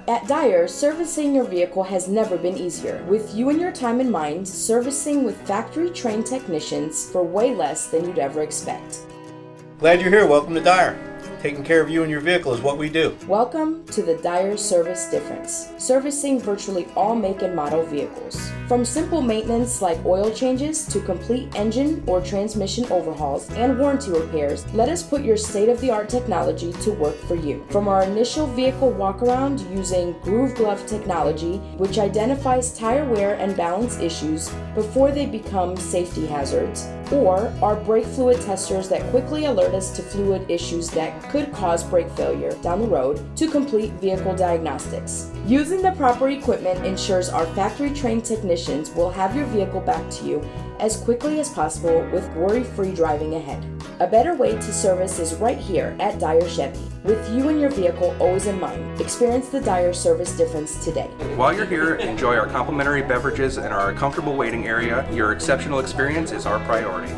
At Dyer, servicing your vehicle has never been easier. With you and your time in mind, servicing with factory-trained technicians for way less than you'd ever expect. Glad you're here. Welcome to Dyer. Taking care of you and your vehicle is what we do. Welcome to the Dyer Service Difference, servicing virtually all make and model vehicles. From simple maintenance like oil changes to complete engine or transmission overhauls and warranty repairs, let us put your state-of-the-art technology to work for you. From our initial vehicle walkaround using Groove Glove technology, which identifies tire wear and balance issues before they become safety hazards, or our brake fluid testers that quickly alert us to fluid issues that could cause brake failure down the road, to complete vehicle diagnostics. Using the proper equipment ensures our factory-trained technicians will have your vehicle back to you as quickly as possible with worry-free driving ahead. A better way to service is right here at Dyer Chevy. With you and your vehicle always in mind, experience the Dyer Service Difference today. While you're here, enjoy our complimentary beverages and our comfortable waiting area. Your exceptional experience is our priority.